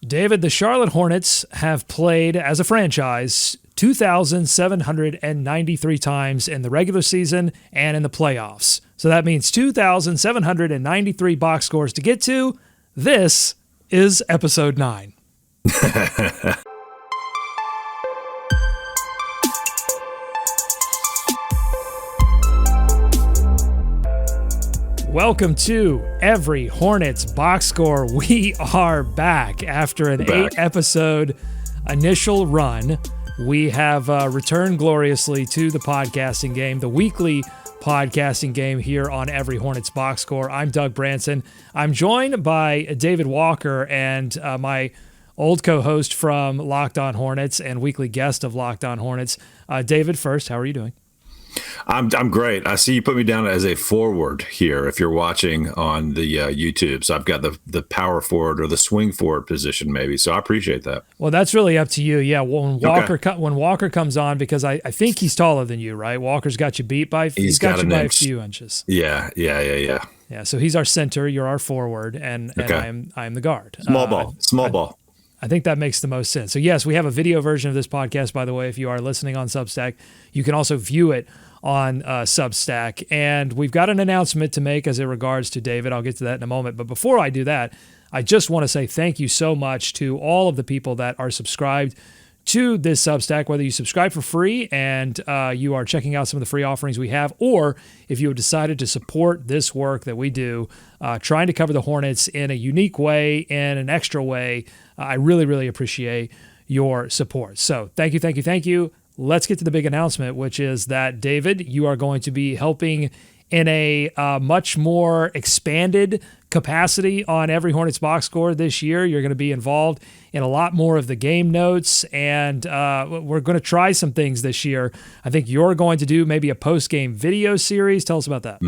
David, the Charlotte Hornets have played as a franchise 2,793 times in the regular season and in the playoffs. So that means 2,793 box scores to get to. This is episode 9. Welcome to Every Hornets Box Score. We are back after an 8-episode initial run. We have returned gloriously to the podcasting game, the weekly podcasting game here on Every Hornets Box Score. I'm Doug Branson. I'm joined by David Walker and my old co-host from Locked On Hornets and weekly guest of Locked On Hornets. David, first, how are you doing? I'm great. I see you put me down as a forward here if you're watching on the YouTube. So I've got the power forward or the swing forward position maybe. So I appreciate that. Well, that's really up to you. Yeah, when Walker comes on, because I think he's taller than you, right? Walker's got you beat by he's got you by a few inches. Yeah. Yeah, so he's our center, you're our forward, and I'm the guard. Small ball. I think that makes the most sense. So yes, we have a video version of this podcast, by the way, if you are listening on Substack. You can also view it on Substack. And we've got an announcement to make as it regards to David. I'll get to that in a moment. But before I do that, I just want to say thank you so much to all of the people that are subscribed to this Substack, whether you subscribe for free and you are checking out some of the free offerings we have, or if you have decided to support this work that we do, trying to cover the Hornets in a unique way, in an extra way. I really, really appreciate your support. So thank you. Let's get to the big announcement, which is that, David, you are going to be helping in a much more expanded capacity on Every Hornets Box Score this year. You're going to be involved in a lot more of the game notes, and we're going to try some things this year. I think you're going to do maybe a post-game video series. Tell us about that.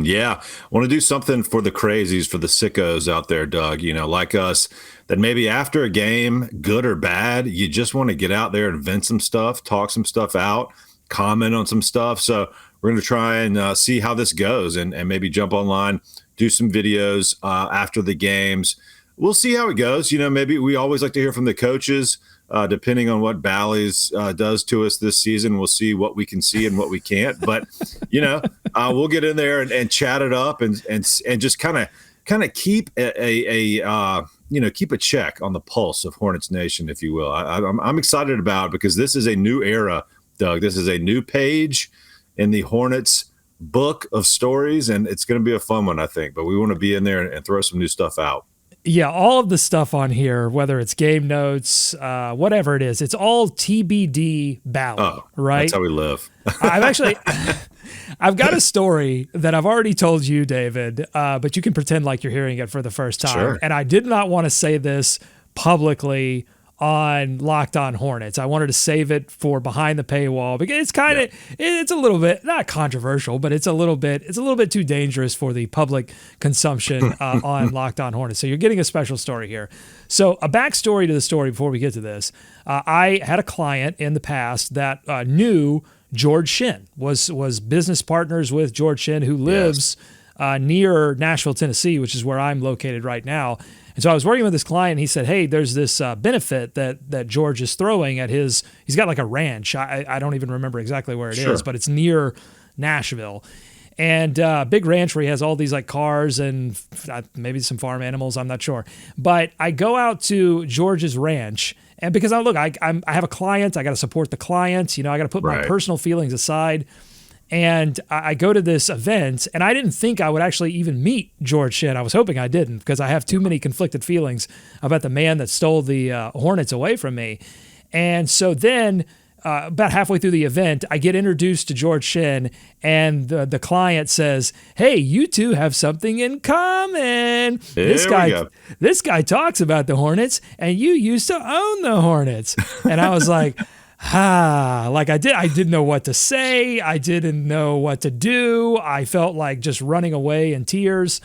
Yeah. I want to do something for the crazies, for the sickos out there, Doug, like us, that maybe after a game, good or bad, you just want to get out there and vent some stuff, talk some stuff out, comment on some stuff. So we're going to try and see how this goes and maybe jump online, do some videos after the games. We'll see how it goes. Maybe we always like to hear from the coaches, depending on what Bally's does to us this season. We'll see what we can see and what we can't. But, we'll get in there and chat it up and just kind of keep keep a check on the pulse of Hornets Nation, if you will. I'm excited about it because this is a new era, Doug. This is a new page in the Hornets book of stories, and it's going to be a fun one, I think. But we want to be in there and throw some new stuff out. Yeah, all of the stuff on here, whether it's game notes, whatever it is, it's all TBD Bally, right? That's how we live. I've got a story that I've already told you, David, but you can pretend like you're hearing it for the first time. Sure. And I did not want to say this publicly on Locked On Hornets. I wanted to save it for behind the paywall because it's it's a little bit not controversial, but it's a little bit too dangerous for the public consumption on Locked On Hornets. So you're getting a special story here. So a backstory to the story before we get to this. I had a client in the past that knew George Shinn, was business partners with George Shinn, who lives near Nashville, Tennessee, which is where I'm located right now. And so I was working with this client, and he said, hey, there's this benefit that George is throwing at he's got like a ranch. I don't even remember exactly where it is, but it's near Nashville. And big ranch where he has all these like cars and maybe some farm animals, I'm not sure. But I go out to George's ranch, and because I have a client, I got to support the client, I got to put my personal feelings aside. And I go to this event, and I didn't think I would actually even meet George Shinn. I was hoping I didn't, because I have too many conflicted feelings about the man that stole the Hornets away from me. And so then about halfway through the event, I get introduced to George Shinn, and the client says, hey, you two have something in common. This guy talks about the Hornets, and you used to own the Hornets. And I was like, I didn't know what to say. I didn't know what to do. I felt like just running away in tears.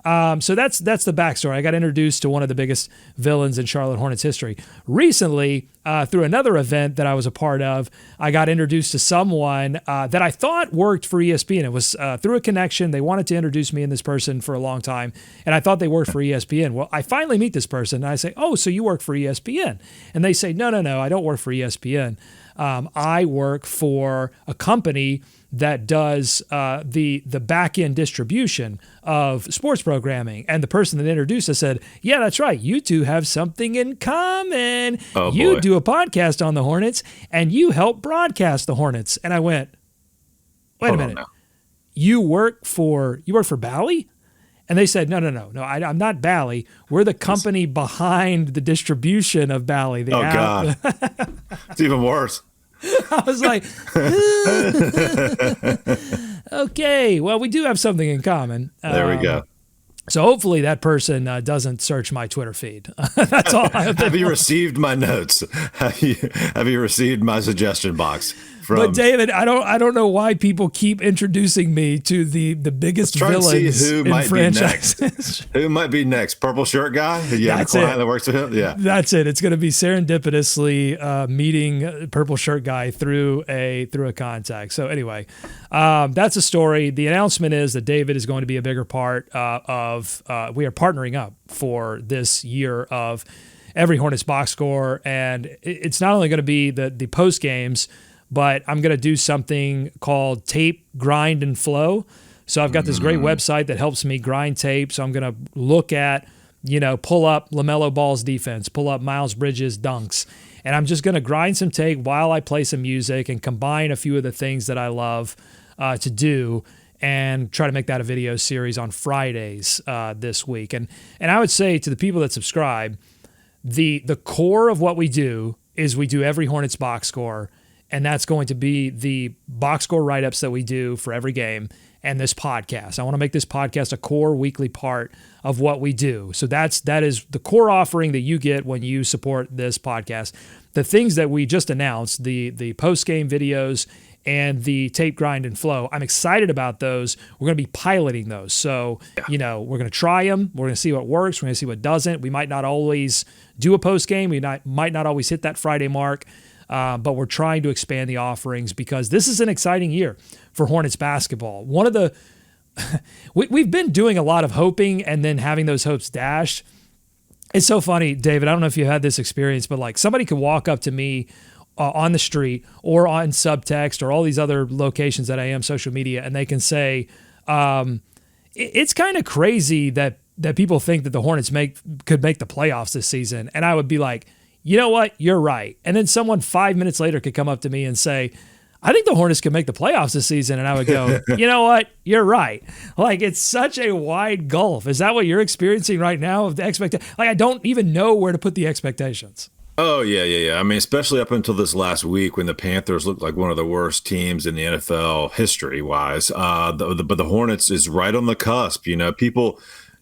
So that's the backstory. I got introduced to one of the biggest villains in Charlotte Hornets history. Recently, through another event that I was a part of, I got introduced to someone that I thought worked for ESPN. It was through a connection. They wanted to introduce me and this person for a long time, and I thought they worked for ESPN. Well, I finally meet this person, and I say, "Oh, so you work for ESPN?" And they say, "No, I don't work for ESPN. I work for a company that does the back end distribution of sports programming." And the person that introduced us said, "Yeah, that's right. You two have something in common. You do a podcast on the Hornets, and you help broadcast the Hornets." And I went, "Wait a minute. You work for Bally?" And they said, "No. I'm not Bally. We're the company behind the distribution of Bally." God. It's even worse. I was like, okay, well, we do have something in common. There we go. So hopefully that person doesn't search my Twitter feed. That's all. Have you received my notes? Have you received my suggestion box? But David, I don't know why people keep introducing me to the biggest villains in franchises. Who might be next? Purple shirt guy? You have a client that works with him? Yeah. That's it. It's going to be serendipitously meeting Purple shirt guy through a contact. So anyway, that's a story. The announcement is that David is going to be a bigger part of. We are partnering up for this year of every Hornets box score, and it's not only going to be the post games, but I'm going to do something called tape, grind, and flow. So I've got this great website that helps me grind tape. So I'm going to look at, pull up LaMelo Ball's defense, pull up Miles Bridges' dunks. And I'm just going to grind some tape while I play some music and combine a few of the things that I love to do and try to make that a video series on Fridays this week. And I would say to the people that subscribe, the core of what we do is we do every Hornets box score. And that's going to be the box score write-ups that we do for every game and this podcast. I want to make this podcast a core weekly part of what we do. So that is the core offering that you get when you support this podcast. The things that we just announced, the post-game videos and the tape, grind, and flow, I'm excited about those. We're going to be piloting those. So, we're going to try them. We're going to see what works. We're going to see what doesn't. We might not always do a post-game. We might not always hit that Friday mark. But we're trying to expand the offerings because this is an exciting year for Hornets basketball. One of the we've been doing a lot of hoping and then having those hopes dashed. It's so funny, David. I don't know if you had this experience, but like somebody could walk up to me on the street or on subtext or all these other locations that I am social media, and they can say, "It's kind of crazy that people think that the Hornets could make the playoffs this season," and I would be like, "You know what? You're right." And then someone 5 minutes later could come up to me and say, "I think the Hornets could make the playoffs this season." And I would go, "You know what? You're right." Like, it's such a wide gulf. Is that what you're experiencing right now of the expectation? Like, I don't even know where to put the expectations. Oh, yeah. I mean, especially up until this last week when the Panthers looked like one of the worst teams in the NFL history-wise. But the Hornets is right on the cusp.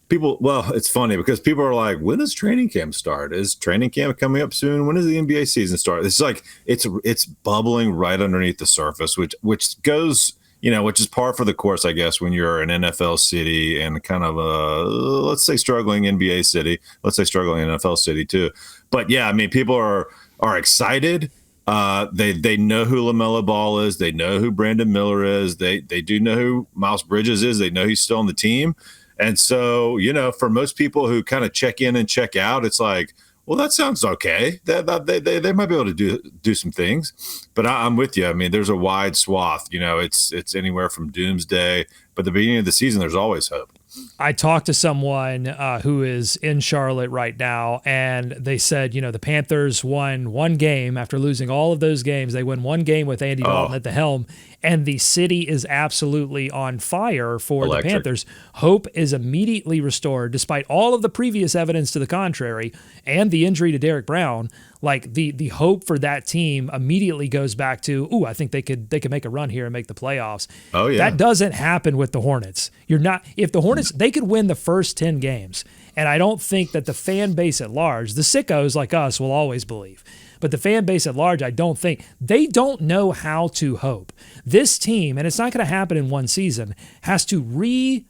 People, well, it's funny because people are like, when does training camp start? Is training camp coming up soon? When does the NBA season start? It's like it's bubbling right underneath the surface, which goes, which is par for the course, I guess, when you're an NFL city and kind of a, let's say, struggling NBA city, let's say struggling NFL city too. But yeah, I mean, people are excited. They know who LaMelo Ball is. They know who Brandon Miller is. They do know who Miles Bridges is. They know he's still on the team. And so, for most people who kind of check in and check out, it's like, well, that sounds okay. They might be able to do some things. But I'm with you. I mean, there's a wide swath. It's anywhere from doomsday. But at the beginning of the season, there's always hope. I talked to someone who is in Charlotte right now, and they said, the Panthers won one game after losing all of those games. They win one game with Andy Dalton at the helm, and the city is absolutely on fire for the Panthers. Hope is immediately restored, despite all of the previous evidence to the contrary and the injury to Derek Brown. Like the hope for that team immediately goes back to, I think they could make a run here and make the playoffs. Oh yeah, that doesn't happen with the Hornets. If the Hornets, they could win the first 10 games, and I don't think that the fan base at large, the sickos like us, will always believe. But the fan base at large, I don't think, they don't know how to hope. This team, and it's not going to happen in one season, has to reteach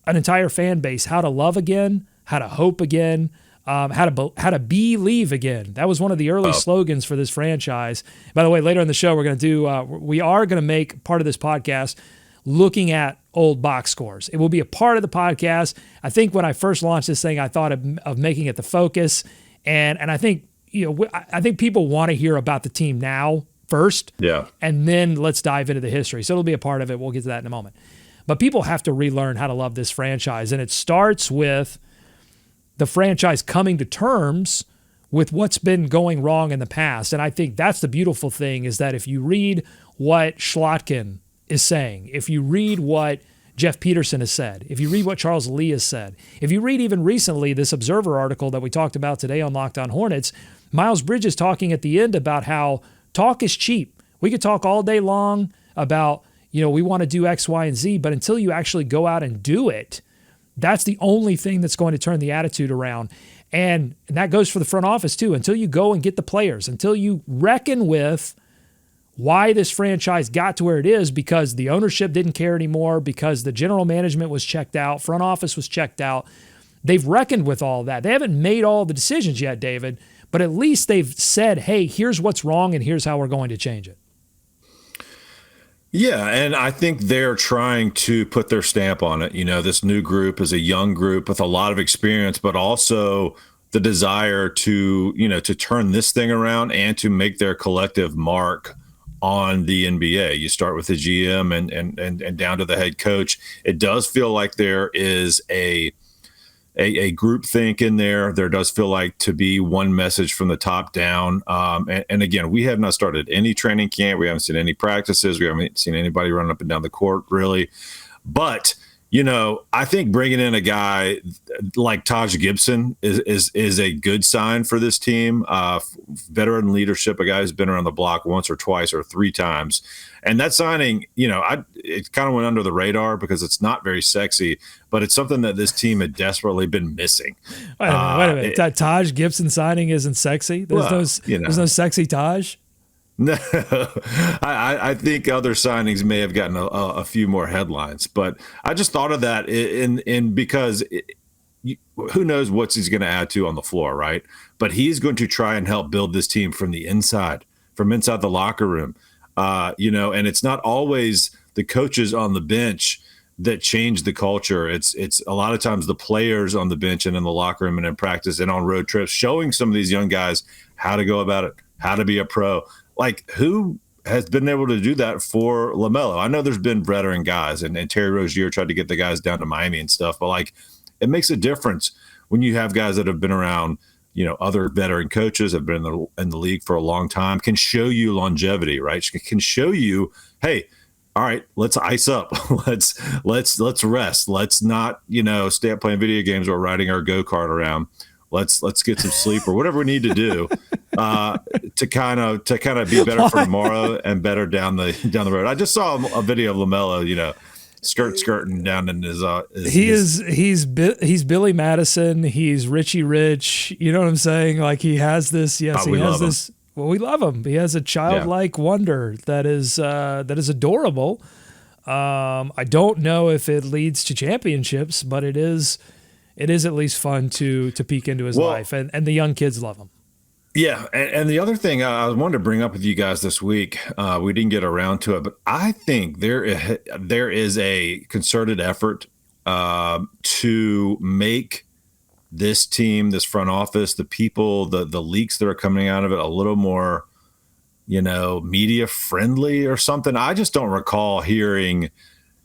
an entire fan base how to love again, how to hope again, how to believe again. That was one of the early slogans for this franchise. By the way, later in the show, we are going to make part of this podcast looking at old box scores. It will be a part of the podcast. I think when I first launched this thing, I thought of making it the focus, and I think I think people want to hear about the team now first, and then let's dive into the history. So it'll be a part of it. We'll get to that in a moment. But people have to relearn how to love this franchise, and it starts with the franchise coming to terms with what's been going wrong in the past. And I think that's the beautiful thing, is that if you read what Plotkin is saying, if you read what Jeff Peterson has said, if you read what Charles Lee has said, if you read even recently this Observer article that we talked about today on Locked On Hornets, Miles Bridges talking at the end about how talk is cheap. We could talk all day long about, we want to do X, Y, and Z, but until you actually go out and do it, that's the only thing that's going to turn the attitude around. And that goes for the front office too. Until you go and get the players, until you reckon with why this franchise got to where it is, because the ownership didn't care anymore, because the general management was checked out, front office was checked out. They've reckoned with all that. They haven't made all the decisions yet, David, but at least they've said, hey, here's what's wrong and here's how we're going to change it. Yeah, and I think they're trying to put their stamp on it. This new group is a young group with a lot of experience, but also the desire to turn this thing around and to make their collective mark on the NBA. You start with the GM and down to the head coach. It does feel like there is a group think in there. There does feel like to be one message from the top down. And again, we have not started any training camp. We haven't seen any practices. We haven't seen anybody running up and down the court, really. But I think bringing in a guy like Taj Gibson is a good sign for this team. Veteran leadership, a guy who's been around the block once or twice or three times. And that signing, it kind of went under the radar because it's not very sexy, but it's something that this team had desperately been missing. Wait a minute. Taj Gibson signing isn't sexy? There's no sexy Taj? No, I think other signings may have gotten a few more headlines, but I just thought of that because who knows what he's going to add to on the floor, right? But he's going to try and help build this team from the inside, from inside the locker room, and it's not always the coaches on the bench that change the culture. It's a lot of times the players on the bench and in the locker room and in practice and on road trips, showing some of these young guys how to go about it, how to be a pro. Like, who has been able to do that for LaMelo? I know there's been veteran guys, and Terry Rozier tried to get the guys down to Miami and stuff, but it makes a difference when you have guys that have been around, other veteran coaches, have been in the league for a long time, can show you longevity, right? Can show you, hey, all right, let's ice up. let's rest. Let's not, stay up playing video games or riding our go-kart around. Let's get some sleep or whatever we need to do to kind of be better for tomorrow and better down the road. I just saw a video of LaMelo, skirting down in his. He's Billy Madison. He's Richie Rich. You know what I'm saying? Like, he has this. Yes, he has this. Well, we love him. He has a childlike wonder that is adorable. I don't know if it leads to championships, but it is at least fun to peek into his life, and the young kids love him. Yeah, and the other thing I wanted to bring up with you guys this week, we didn't get around to it, but I think there is a concerted effort to make this team, this front office, the people, the leaks that are coming out of it a little more, media friendly or something. I just don't recall hearing.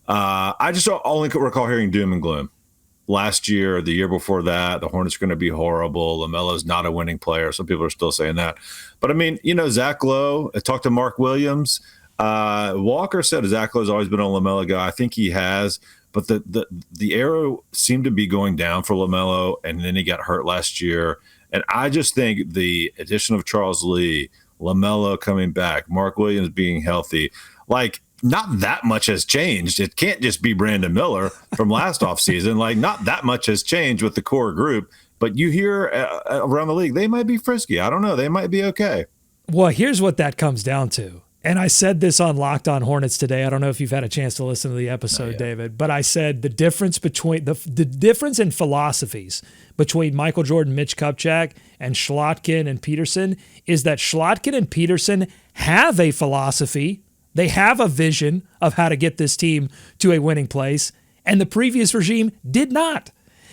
I just only recall hearing doom and gloom. Last year, the year before that, the Hornets are going to be horrible. LaMelo's not a winning player. Some people are still saying that. But, I mean, Zach Lowe, I talked to Mark Williams. Walker said Zach Lowe's always been a LaMelo guy. I think he has. But the arrow seemed to be going down for LaMelo, and then he got hurt last year. And I just think the addition of Charles Lee, LaMelo coming back, Mark Williams being healthy, not that much has changed. It can't just be Brandon Miller from last offseason. Not that much has changed with the core group. But you hear around the league, they might be frisky. I don't know. They might be okay. Well, here's what that comes down to. And I said this on Locked On Hornets today. I don't know if you've had a chance to listen to the episode, David, but I said the difference between the difference in philosophies between Michael Jordan, Mitch Kupchak, and Plotkin and Peterson is that Plotkin and Peterson have a philosophy. They have a vision of how to get this team to a winning place, and the previous regime did not.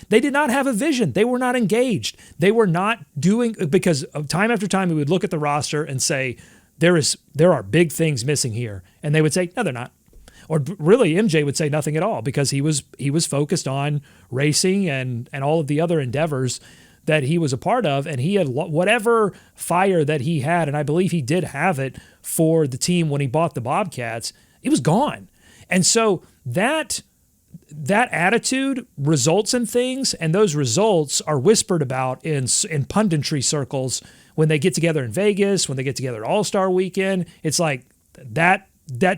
They did not have a vision. They were not engaged. They were not doing, because time after time we would look at the roster and say, there are big things missing here. And they would say, no, they're not. Or really, MJ would say nothing at all because he was focused on racing and all of the other endeavors that he was a part of. And he had whatever fire that he had, and I believe he did have it for the team when he bought the Bobcats, it was gone. And so that attitude results in things, and those results are whispered about in punditry circles when they get together in Vegas, when they get together at All-Star Weekend. It's like that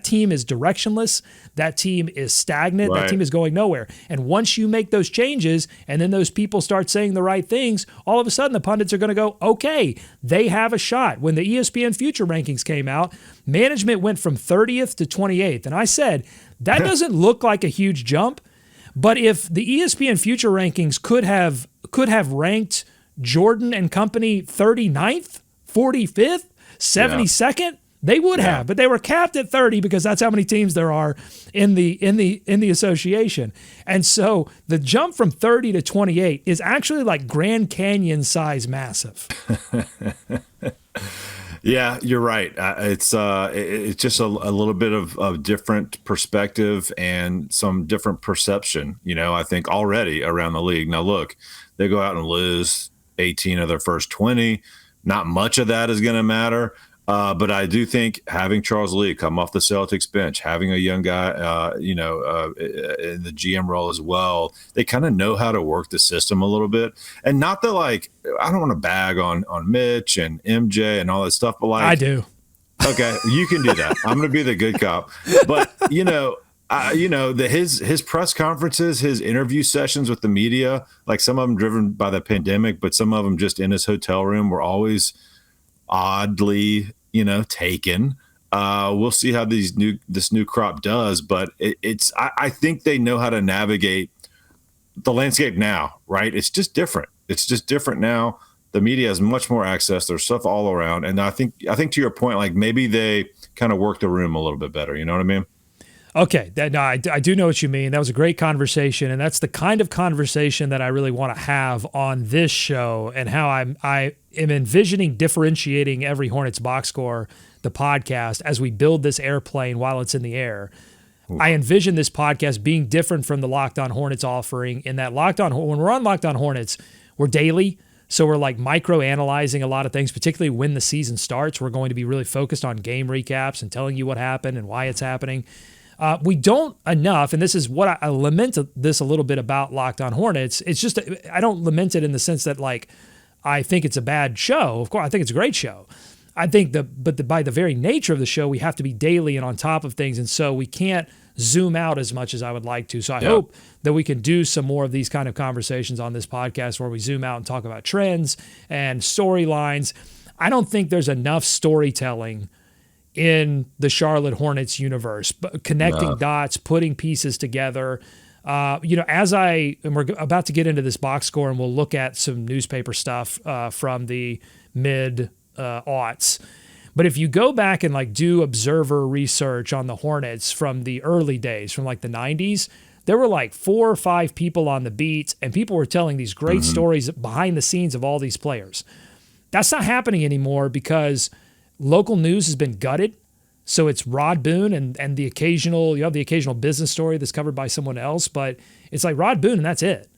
team is directionless. That team is stagnant. Right. That team is going nowhere. And once you make those changes and then those people start saying the right things, all of a sudden the pundits are going to go, okay, they have a shot. When the ESPN Future Rankings came out, management went from 30th to 28th. And I said, that doesn't look like a huge jump, but if the ESPN Future Rankings could have ranked Jordan and company 39th, 45th, 72nd, they would have, but they were capped at 30 because that's how many teams there are in the association. And so the jump from 30 to 28 is actually like Grand Canyon size massive. Yeah, you're right. It's just a little bit of different perspective and some different perception, I think already around the league. Now, look, they go out and lose 18 of their first 20. Not much of that is going to matter. But I do think having Charles Lee come off the Celtics bench, having a young guy, in the GM role as well, they kind of know how to work the system a little bit. And not that, like, I don't want to bag on Mitch and MJ and all that stuff, but like, I do. Okay, you can do that. I'm going to be the good cop. But, his press conferences, his interview sessions with the media, like some of them driven by the pandemic, but some of them just in his hotel room, were always oddly, taken. We'll see how this new crop does, but I think they know how to navigate the landscape now, right? It's just different. It's just different now. The media has much more access. There's stuff all around. And I think to your point, like maybe they kind of work the room a little bit better. You know what I mean? Okay. I do know what you mean. That was a great conversation. And that's the kind of conversation that I really want to have on this show, and how I am envisioning differentiating every Hornets box score, the podcast, as we build this airplane while it's in the air. Ooh. I envision this podcast being different from the Locked On Hornets offering, in that when we're on Locked On Hornets, we're daily. So we're like micro-analyzing a lot of things, particularly when the season starts. We're going to be really focused on game recaps and telling you what happened and why it's happening. We don't enough, and this is what I lament this a little bit about Locked On Hornets. It's just, I don't lament it in the sense that, like, I think it's a bad show. Of course, I think it's a great show. I think by the very nature of the show, we have to be daily and on top of things, and so we can't zoom out as much as I would like to. So I hope that we can do some more of these kind of conversations on this podcast where we zoom out and talk about trends and storylines. I don't think there's enough storytelling in the Charlotte Hornets universe, connecting dots, putting pieces together. And we're about to get into this box score, and we'll look at some newspaper stuff from the mid-aughts. But if you go back and like do observer research on the Hornets from the early days, from like the 90s, there were like 4 or 5 people on the beat, and people were telling these great stories behind the scenes of all these players. That's not happening anymore because local news has been gutted. So it's Rod Boone and the occasional business story that's covered by someone else, but it's like Rod Boone and that's it.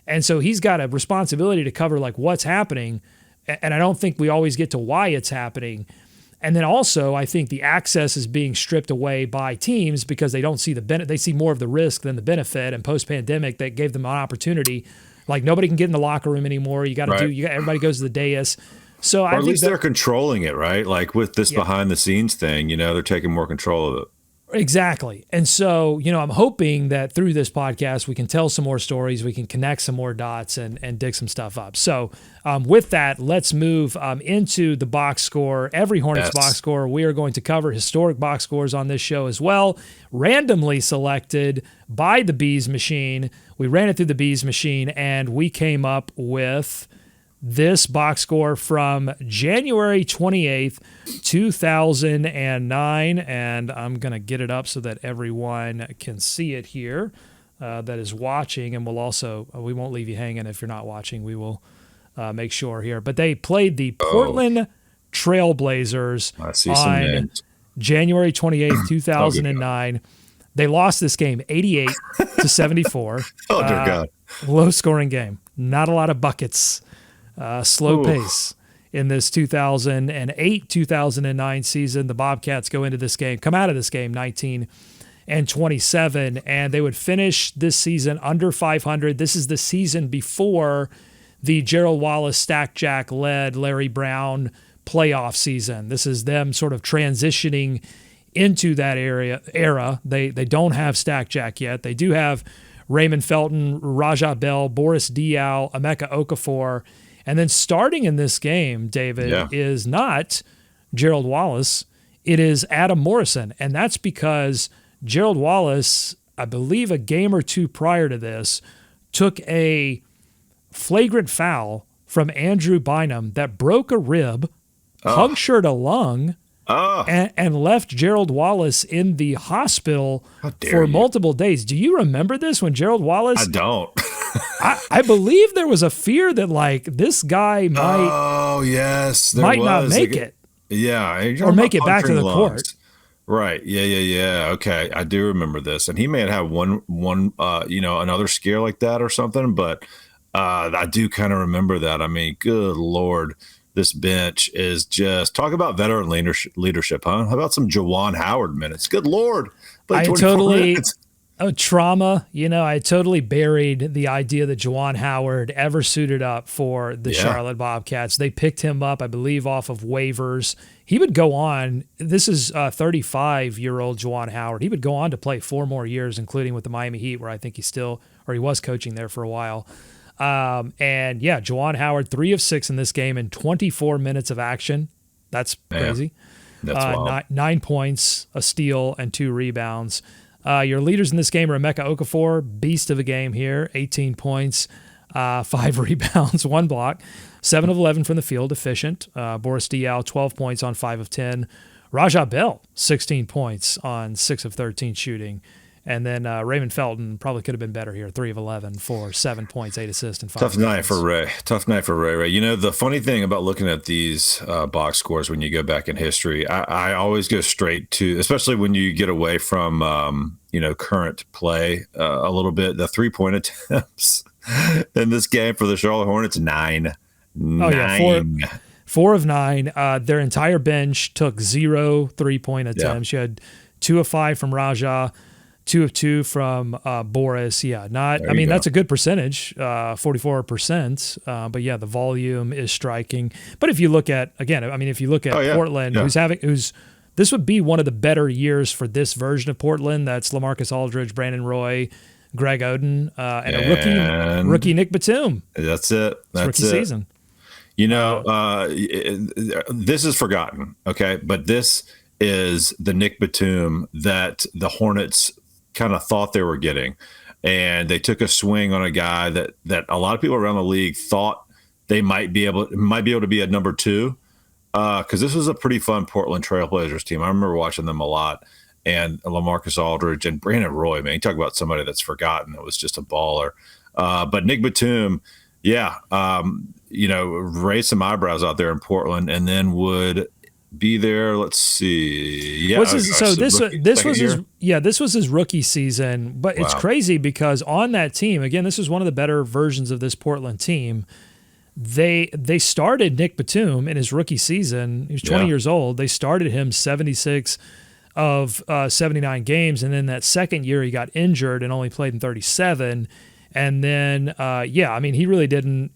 And so he's got a responsibility to cover like what's happening. And I don't think we always get to why it's happening. And then also I think the access is being stripped away by teams because they don't see they see more of the risk than the benefit. And post-pandemic, that gave them an opportunity. Like nobody can get in the locker room anymore. Everybody goes to the dais. So at least they're controlling it, right? Like with this behind the scenes thing, they're taking more control of it. Exactly. And so, I'm hoping that through this podcast, we can tell some more stories, we can connect some more dots and dig some stuff up. So with that, let's move into the box score. Every Hornets box score, we are going to cover historic box scores on this show as well, randomly selected by the Bees Machine. We ran it through the Bees Machine, and we came up with this box score from January 28th, 2009, and I'm going to get it up so that everyone can see it here that is watching, and we won't leave you hanging if you're not watching. We will make sure here. But they played the Portland Trailblazers on January 28th, 2009. They lost this game 88-74. Oh, dear God. Low-scoring game. Not a lot of buckets. Slow pace in this 2008-2009 season. The Bobcats come out of this game 19-27, and they would finish this season under 500. This is the season before the Gerald Wallace Stack Jack led Larry Brown playoff season. This is them sort of transitioning into that era. They don't have Stack Jack yet. They do have Raymond Felton, Raja Bell, Boris Diaw, Emeka Okafor. And then starting in this game, David, is not Gerald Wallace. It is Adam Morrison. And that's because Gerald Wallace, I believe a game or two prior to this, took a flagrant foul from Andrew Bynum that broke a rib, punctured a lung, and left Gerald Wallace in the hospital for multiple days. Do you remember this when Gerald Wallace? I don't. I believe there was a fear that this guy might not make it. Yeah, or make it back to the court. Right. Yeah. Okay, I do remember this, and he may have had one another scare like that or something. But I do kind of remember that. I mean, good Lord, this bench is just talk about veteran leadership, huh? How about some Juwan Howard minutes? Good Lord, minutes. Trauma. I totally buried the idea that Juwan Howard ever suited up for the Charlotte Bobcats. They picked him up, I believe, off of waivers. He would go on. This is 35-year-old Juwan Howard. He would go on to play 4 more years, including with the Miami Heat, where I think he was coaching there for a while. Juwan Howard, 3 of 6 in this game in 24 minutes of action. That's crazy. That's wild. 9 points, a steal, and 2 rebounds. Your leaders in this game are Emeka Okafor, beast of a game here, 18 points, 5 rebounds, 1 block, 7 of 11 from the field, efficient. Boris Diaw, 12 points on 5 of 10. Raja Bell, 16 points on 6 of 13 shooting. And then Raymond Felton probably could have been better here, 3 of 11 for 7 points, 8 assists, and 5 Tough night for Ray. The funny thing about looking at these box scores when you go back in history, I always go straight to, especially when you get away from current play a little bit, the 3-point attempts in this game for the Charlotte Hornets, 9. Oh, yeah, 4 of 9. Their entire bench took 0 3-point attempts. You had 2 of 5 from Raja, 2 of 2 from Boris. That's a good percentage, 44%. But the volume is striking. But if you look at Portland, this would be one of the better years for this version of Portland. That's LaMarcus Aldridge, Brandon Roy, Greg Oden, and a rookie Nick Batum. That's it. That's rookie season. This is forgotten, okay? But this is the Nick Batum that the Hornets kind of thought they were getting. And they took a swing on a guy that a lot of people around the league thought they might be able to be a number 2. Because this was a pretty fun Portland Trailblazers team. I remember watching them a lot. And LaMarcus Aldridge and Brandon Roy, man, you talk about somebody that's forgotten. It was just a baller. But Nick Batum, raised some eyebrows out there in Portland, and then would be there. Let's see. Yeah. This was his rookie season. But It's crazy because on that team, again, this is one of the better versions of this Portland team. They started Nick Batum in his rookie season. He was 20 years old. They started him 76 of 79 games, and then that second year he got injured and only played in 37. And then, he really didn't.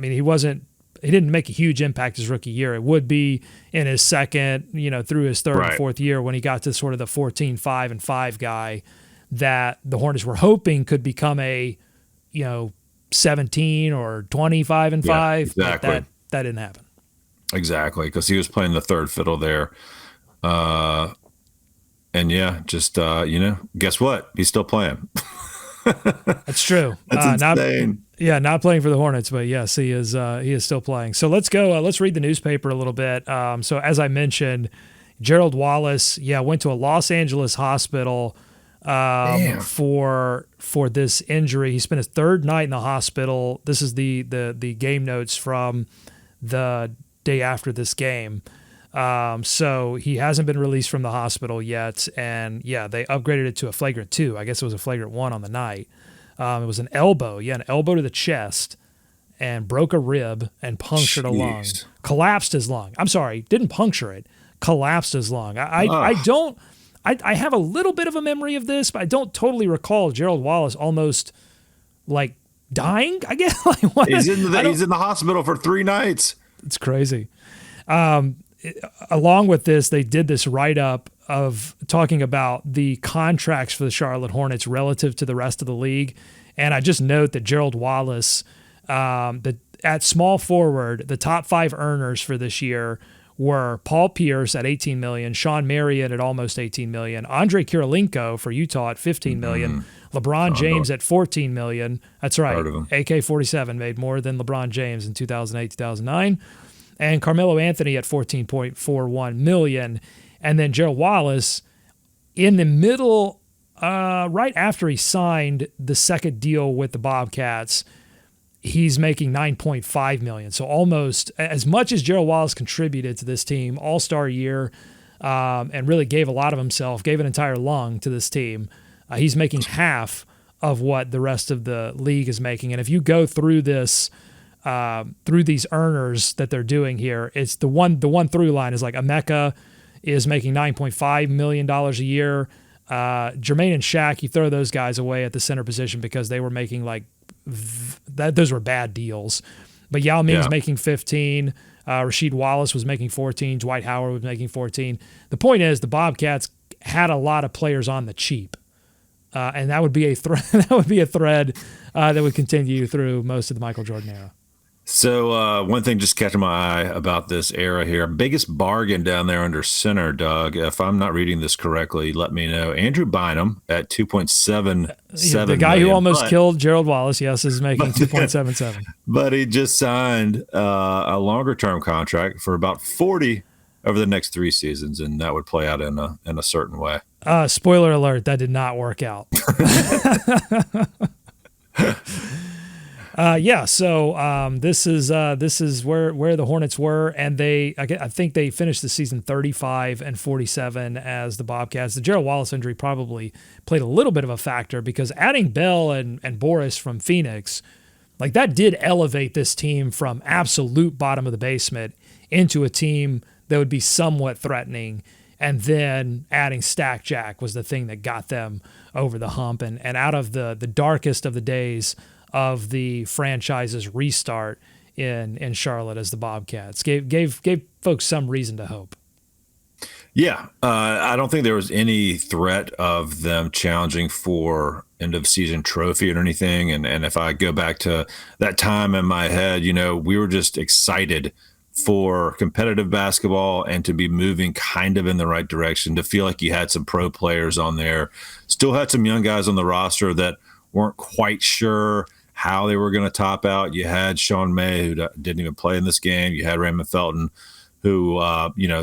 He wasn't he didn't make a huge impact his rookie year. It would be in his second, through his third and fourth year when he got to sort of the 14-5-5 guy that the Hornets were hoping could become a, 17 or 25-5. Yeah, exactly. But that didn't happen. Exactly, because he was playing the third fiddle there. And yeah, just, guess what? He's still playing. That's true. That's insane. Not playing for the Hornets, but yes, he is still playing. So let's go. Let's read the newspaper a little bit. So as I mentioned, Gerald Wallace, went to a Los Angeles hospital for this injury. He spent his third night in the hospital. This is the game notes from the day after this game. So he hasn't been released from the hospital yet. And they upgraded it to a flagrant 2. I guess it was a flagrant 1 on the night. It was an elbow. An elbow to the chest and broke a rib and punctured a lung. Collapsed his lung. I'm sorry, didn't puncture it. Collapsed his lung. I have a little bit of a memory of this, but I don't totally recall Gerald Wallace almost like dying, I guess. He's in the hospital for 3 nights. It's crazy. Along with this, they did this write-up of talking about the contracts for the Charlotte Hornets relative to the rest of the league. And I just note that Gerald Wallace, at small forward, the top 5 earners for this year were Paul Pierce at $18 million, Sean Marion at almost $18 million, Andre Kirilenko for Utah at $15 million, LeBron James at $14 million. That's right. AK-47 made more than LeBron James in 2008, 2009. And Carmelo Anthony at $14.41 million. And then Gerald Wallace in the middle, right after he signed the second deal with the Bobcats, he's making $9.5 million. So almost as much as Gerald Wallace contributed to this team, all-star year, and really gave a lot of himself, gave an entire lung to this team, he's making half of what the rest of the league is making. And if you go through this, through these earners that they're doing here, it's the one through line is like Emeka is making $9.5 million a year. Jermaine and Shaq, you throw those guys away at the center position because they were making those were bad deals. But Yao Ming's making 15. Rasheed Wallace was making 14. Dwight Howard was making 14. The point is the Bobcats had a lot of players on the cheap. And that would be a that would be a thread that would continue through most of the Michael Jordan era. So one thing just catching my eye about this era here, biggest bargain down there under center, Doug. If I'm not reading this correctly, let me know. Andrew Bynum at $2.77 the guy million, who almost killed Gerald Wallace, is making $2.77. But he just signed a longer-term contract for about $40 over the next 3 seasons, and that would play out in a certain way. Spoiler alert, that did not work out. So this is where the Hornets were, and I think they finished the season 35-47 as the Bobcats. The Gerald Wallace injury probably played a little bit of a factor because adding Bell and Boris from Phoenix, that did elevate this team from absolute bottom of the basement into a team that would be somewhat threatening. And then adding Stack Jack was the thing that got them over the hump and out of the darkest of the days of the franchise's restart in Charlotte as the Bobcats. Gave folks some reason to hope. Yeah, I don't think there was any threat of them challenging for end-of-season trophy or anything. And if I go back to that time in my head, we were just excited for competitive basketball and to be moving kind of in the right direction, to feel like you had some pro players on there, still had some young guys on the roster that weren't quite sure how they were going to top out. You had Sean May, who didn't even play in this game. You had Raymond Felton, who,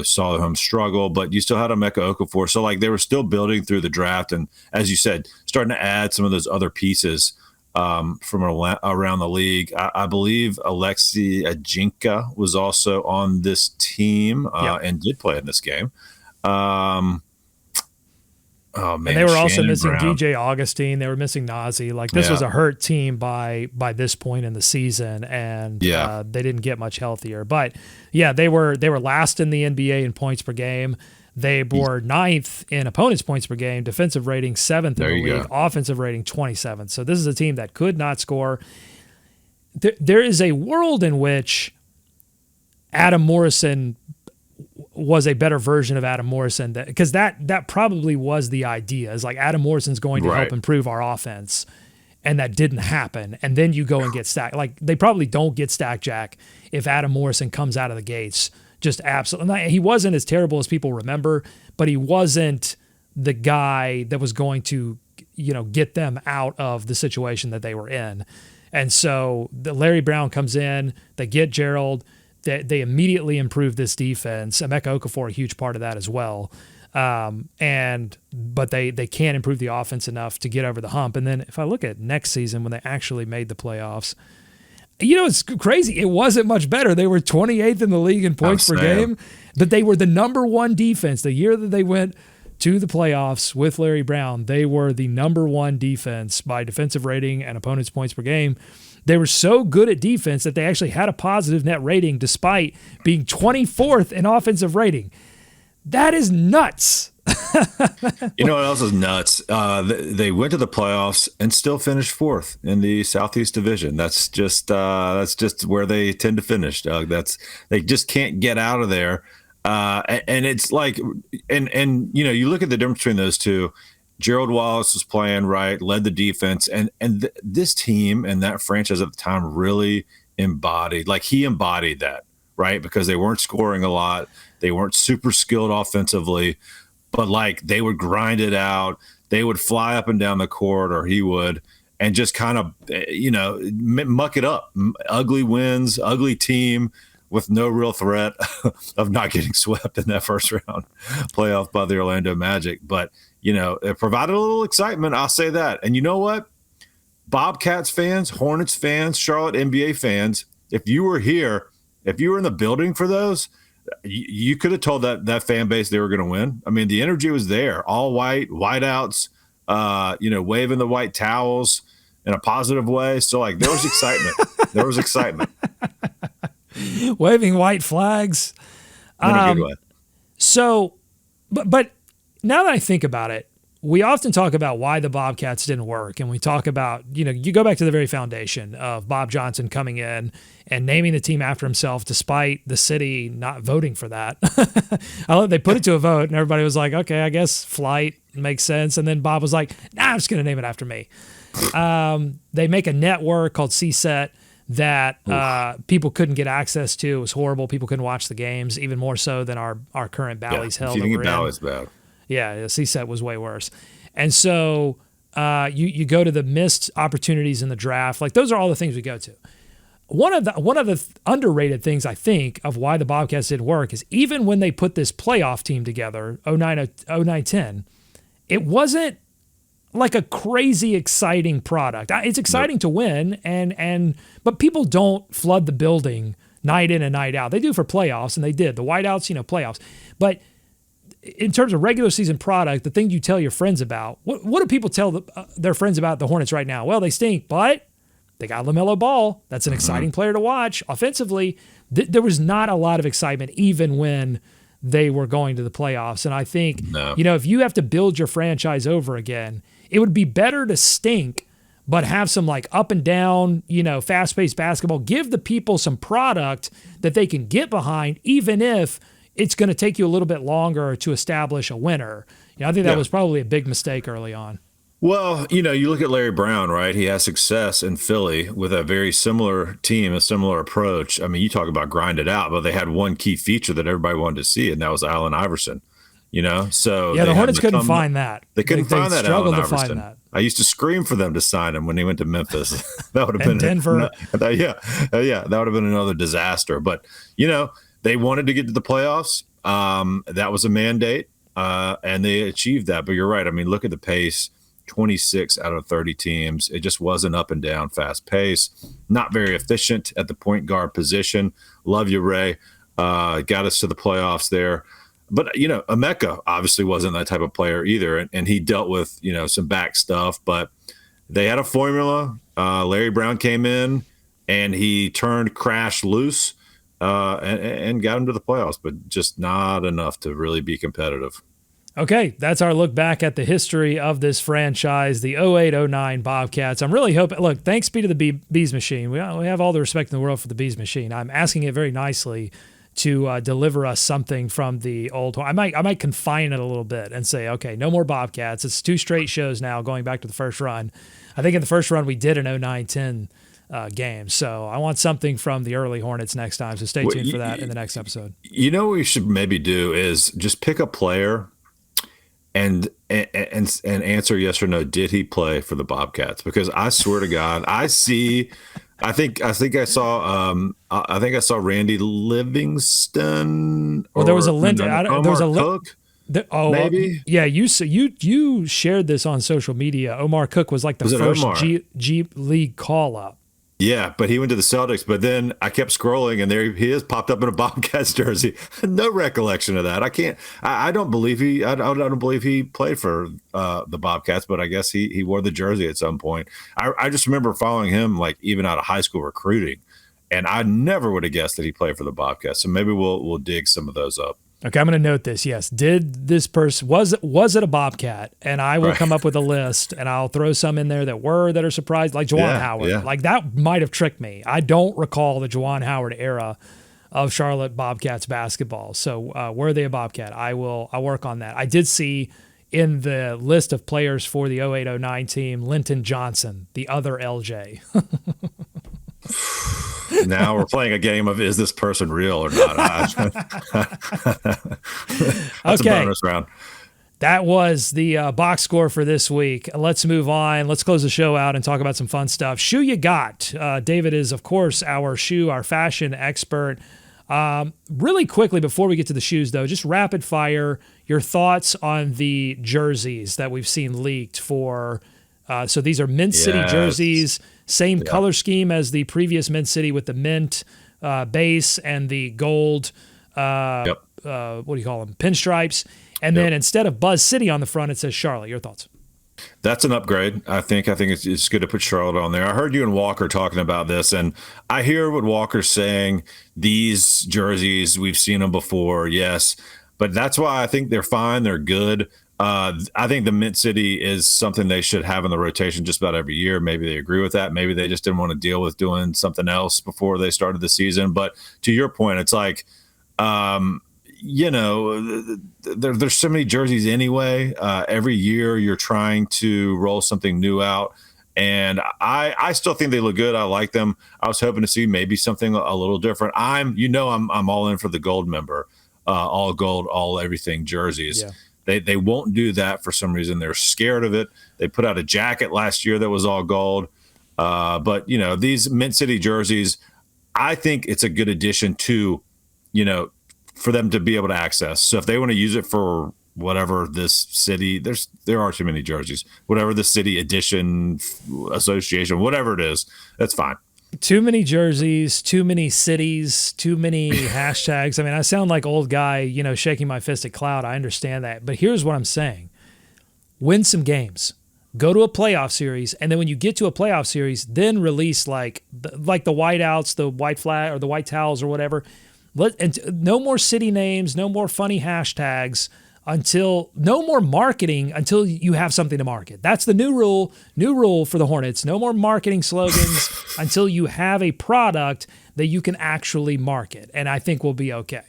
saw him struggle, but you still had Emeka Okafor. So, they were still building through the draft. And as you said, starting to add some of those other pieces from around the league. I believe Alexi Ajinka was also on this team and did play in this game. Oh man! And they were also Shannon missing Brown. DJ Augustine. They were missing Nazi. This was a hurt team by this point in the season, and they didn't get much healthier. But they were last in the NBA in points per game. They were 9th in opponents' points per game. Defensive rating 7th in the league. Offensive rating 27th. So this is a team that could not score. There is a world in which Adam Morrison was a better version of Adam Morrison, because that probably was the idea, is like Adam Morrison's going to help improve our offense, and that didn't happen. And then you go and get stacked. Like, they probably don't get stacked, Jack, if Adam Morrison comes out of the gates just absolutely. He wasn't as terrible as people remember, but he wasn't the guy that was going to, get them out of the situation that they were in. And so Larry Brown comes in, they get Gerald, they immediately improve this defense. Emeka Okafor, a huge part of that as well. But they can't improve the offense enough to get over the hump. And then if I look at next season when they actually made the playoffs, it's crazy. It wasn't much better. They were 28th in the league in points per game, but they were the number one defense. The year that they went to the playoffs with Larry Brown, they were the number one defense by defensive rating and opponents' points per game. They were so good at defense that they actually had a positive net rating despite being 24th in offensive rating. That is nuts. You know what else is nuts? They went to the playoffs and still finished fourth in the Southeast Division. That's just where they tend to finish, Doug. They just can't get out of there. And it's like, and you look at the difference between those two. Gerald Wallace was playing right, led the defense, and this team and that franchise at the time really embodied that, right? Because they weren't scoring a lot, they weren't super skilled offensively, but like they would grind it out, they would fly up and down the court, or he would, and just kind of muck it up. Ugly wins, ugly team with no real threat of not getting swept in that first round playoff by the Orlando Magic, but it provided a little excitement. I'll say that. And you know what? Bobcats fans, Hornets fans, Charlotte NBA fans, if you were here, if you were in the building for those, you could have told that fan base they were going to win. I mean, the energy was there. All white, whiteouts, waving the white towels in a positive way. So, like, there was excitement. There was excitement. Waving white flags. In a good way. So, but now that I think about it, we often talk about why the Bobcats didn't work. And we talk about, you go back to the very foundation of Bob Johnson coming in and naming the team after himself, despite the city not voting for that. They put it to a vote and everybody was like, okay, I guess flight makes sense. And then Bob was like, nah, I'm just going to name it after me. They make a network called CSET that people couldn't get access to. It was horrible. People couldn't watch the games, even more so than our current Bally's held. You think Bally's bad. Yeah, CSET was way worse. And so you go to the missed opportunities in the draft. Like, those are all the things we go to. One of the underrated things, I think, of why the Bobcats didn't work is even when they put this playoff team together, 09-10, it wasn't like a crazy exciting product. It's exciting to win, but people don't flood the building night in and night out. They do for playoffs, and they did. The whiteouts, playoffs. But in terms of regular season product, the thing you tell your friends about, what do people tell their friends about the Hornets right now? Well, they stink, but they got LaMelo Ball. That's an exciting player to watch. Offensively, there was not a lot of excitement even when they were going to the playoffs. And I think, if you have to build your franchise over again, it would be better to stink but have some like up and down, fast-paced basketball. Give the people some product that they can get behind, even if it's going to take you a little bit longer to establish a winner. I think that was probably a big mistake early on. Well, you look at Larry Brown, right? He has success in Philly with a very similar team, a similar approach. I mean, you talk about grind it out, but they had one key feature that everybody wanted to see, and that was Allen Iverson. So the Hornets couldn't find that. They couldn't find that. Struggled Allen to Iverson. find that. I used to scream for them to sign him when he went to Memphis. That would have been Denver. That would have been another disaster. But they wanted to get to the playoffs. That was a mandate, and they achieved that. But you're right. I mean, look at the pace. 26 out of 30 teams. It just wasn't up and down, fast pace. Not very efficient at the point guard position. Love you, Ray. Got us to the playoffs there. But, Emeka obviously wasn't that type of player either, and he dealt with, some back stuff. But they had a formula. Larry Brown came in, and he turned Crash loose and got him to the playoffs, but just not enough to really be competitive. Okay, that's our look back at the history of this franchise, the 08-09 Bobcats. I'm really hoping – look, thanks be to the Bees Machine. We have all the respect in the world for the Bees Machine. I'm asking it very nicely to deliver us something from the old. I might confine it a little bit and say, okay, no more Bobcats. It's 2 straight shows now going back to the first run. I think in the first run we did an 09-10 game. So I want something from the early Hornets next time. So stay tuned for that in the next episode. You know what we should maybe do is just pick a player and answer yes or no. Did he play for the Bobcats? Because I swear to God, I think I saw Randy Livingston. Well, there was a Linton. There was a Cook. Maybe. Yeah, you shared this on social media. Omar Cook was like the first G League call up. Yeah, but he went to the Celtics. But then I kept scrolling, and there he is, popped up in a Bobcats jersey. No recollection of that. I don't believe he. I don't believe he played for the Bobcats, but I guess he wore the jersey at some point. I just remember following him, like even out of high school recruiting, and I never would have guessed that he played for the Bobcats. So maybe we'll dig some of those up. Okay, I'm going to note this. Yes, did this person was it a Bobcat? And I will come up with a list, and I'll throw some in there that are surprised, like Juwan Howard. Yeah. Like that might have tricked me. I don't recall the Juwan Howard era of Charlotte Bobcats basketball. So were they a Bobcat? I'll work on that. I did see in the list of players for the 08-09 team, Linton Johnson, the other LJ. Now we're playing a game of is this person real or not? That's a bonus round. That was the box score for this week. Let's move on. Let's close the show out and talk about some fun stuff. Shoe you got. David is, of course, our fashion expert. Really quickly, before we get to the shoes, though, just rapid fire, your thoughts on the jerseys that we've seen leaked for. So these are Mint City jerseys. Same color scheme as the previous Mint City with the mint base and the gold, what do you call them, pinstripes. And then instead of Buzz City on the front, it says Charlotte. Your thoughts? That's an upgrade. I think it's good to put Charlotte on there. I heard you and Walker talking about this, and I hear what Walker's saying. These jerseys, we've seen them before, yes. But that's why I think they're fine. They're good. I think the Mint City is something they should have in the rotation just about every year. Maybe they agree with that. Maybe they just didn't want to deal with doing something else before they started the season. But to your point, it's like, there's so many jerseys anyway. Every year you're trying to roll something new out. And I still think they look good. I like them. I was hoping to see maybe something a little different. I'm all in for the gold member, all gold, all everything jerseys. Yeah. They won't do that for some reason. They're scared of it. They put out a jacket last year that was all gold. But, these Mint City jerseys, I think it's a good addition to, for them to be able to access. So if they want to use it for whatever this city, there are too many jerseys, whatever the city edition association, whatever it is, that's fine. Too many jerseys, too many cities, too many hashtags. I mean, I sound like old guy, shaking my fist at cloud. I understand that. But here's what I'm saying. Win some games. Go to a playoff series. And then when you get to a playoff series, then release like the whiteouts, the white flag or the white towels or whatever. No more city names, no more funny hashtags. No more marketing until you have something to market. That's the new rule for the Hornets. No more marketing slogans until you have a product that you can actually market. And I think we'll be okay.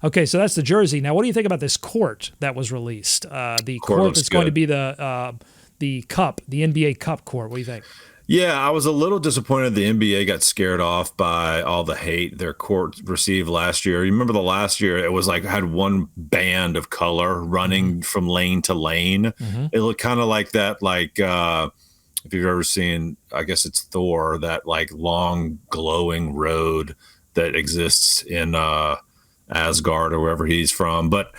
Okay, so that's the jersey. Now, what do you think about this court that was released? The court that's going to be the cup, the NBA Cup court. What do you think? Yeah, I was a little disappointed the NBA got scared off by all the hate their court received last year. You remember the last year, it was like had one band of color running from lane to lane. Mm-hmm. It looked kind of like that, if you've ever seen, I guess it's Thor, that like long glowing road that exists in Asgard or wherever he's from, but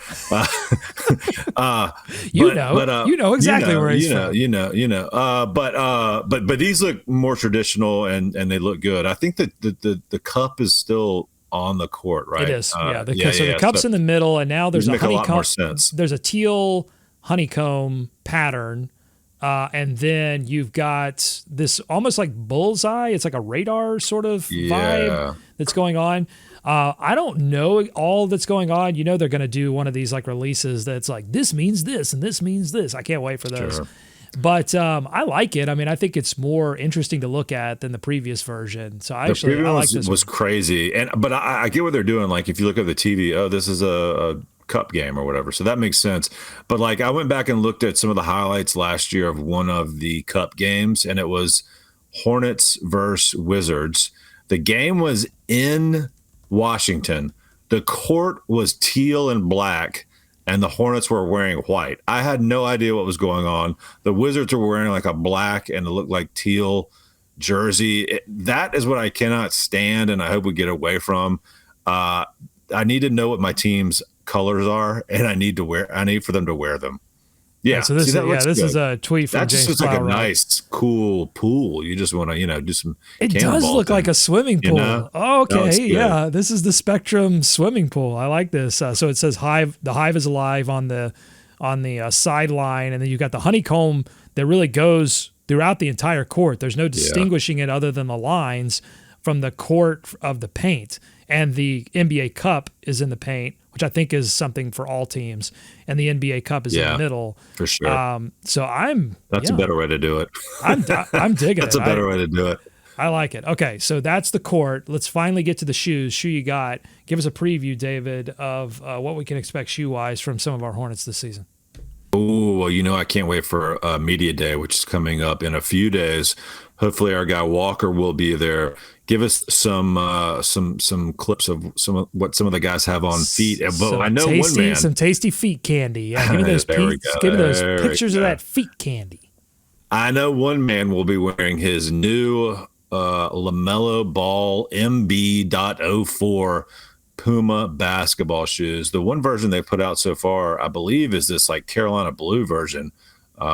you know exactly where he's from. But these look more traditional and they look good. I think that the cup is still on the court, right? It is. So the cup's in the middle, and now there's a honeycomb. There's a teal honeycomb pattern. And then you've got this almost like bullseye. It's like a radar sort of vibe that's going on. I don't know all that's going on. They're going to do one of these like releases that's like, this means this and this means this. I can't wait for those. Sure. But I like it. I mean, I think it's more interesting to look at than the previous version. So I like this was crazy. But I get what they're doing. Like if you look at the TV, oh, this is a cup game or whatever. So that makes sense. But like I went back and looked at some of the highlights last year of one of the cup games, and it was Hornets versus Wizards. The game was in Washington. The court was teal and black, and the Hornets were wearing white. I had no idea what was going on. The Wizards were wearing like a black and it looked like teal jersey. That is what I cannot stand, and I hope we get away from. I need to know what my team's colors are, and I need for them to wear them. Yeah. So this is a tweet from James. That just looks like a nice, cool pool. You just want to, do some. It does look like a swimming pool. Oh, okay. No, yeah. This is the Spectrum swimming pool. I like this. So it says Hive. The Hive is alive on the sideline, and then you've got the honeycomb that really goes throughout the entire court. There's no distinguishing it other than the lines from the court of the paint. And the NBA Cup is in the paint, which I think is something for all teams. And the NBA Cup is in the middle. For sure. So That's a better way to do it. I'm digging That's it. a better way to do it. I like it. Okay, so that's the court. Let's finally get to the shoes. Shoe you got. Give us a preview, David, of what we can expect shoe-wise from some of our Hornets this season. Oh, well, I can't wait for Media Day, which is coming up in a few days. Hopefully our guy Walker will be there. Give us some clips of what some of the guys have on feet. I know one man. Some tasty feet candy. Yeah, give me those give me those pictures of that feet candy. I know one man will be wearing his new LaMelo Ball MB.04 Puma basketball shoes. The one version they put out so far, I believe, is this like Carolina blue version,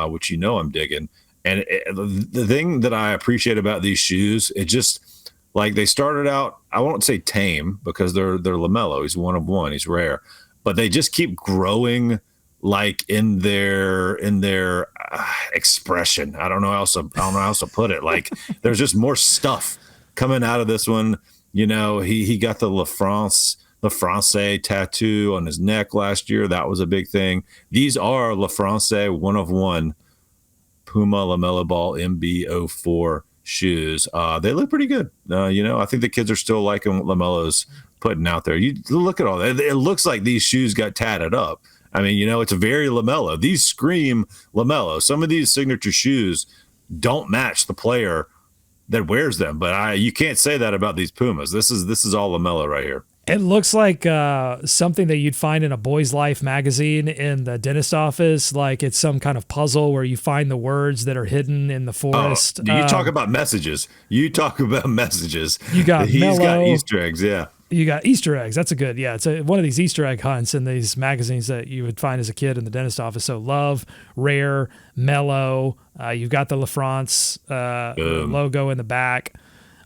which I'm digging. And the thing that I appreciate about these shoes, it just like they started out, I won't say tame because they're LaMelo. He's one of one. He's rare, but they just keep growing like in their expression. I don't know how else to put it. Like there's just more stuff coming out of this one. He got the La France tattoo on his neck last year. That was a big thing. These are La France one of one Puma LaMelo Ball MB04 shoes. They look pretty good. I think the kids are still liking what LaMelo's putting out there. You look at all that. It looks like these shoes got tatted up. I mean, it's a very LaMelo. These scream LaMelo. Some of these signature shoes don't match the player that wears them, but you can't say that about these Pumas. This is all LaMelo right here. It looks like something that you'd find in a Boy's Life magazine in the dentist office. Like it's some kind of puzzle where you find the words that are hidden in the forest. You talk about messages. You got He's got Easter eggs, yeah. You got Easter eggs. That's a good, yeah. It's one of these Easter egg hunts in these magazines that you would find as a kid in the dentist office. So Love, Rare, Mellow. You've got the La France logo in the back.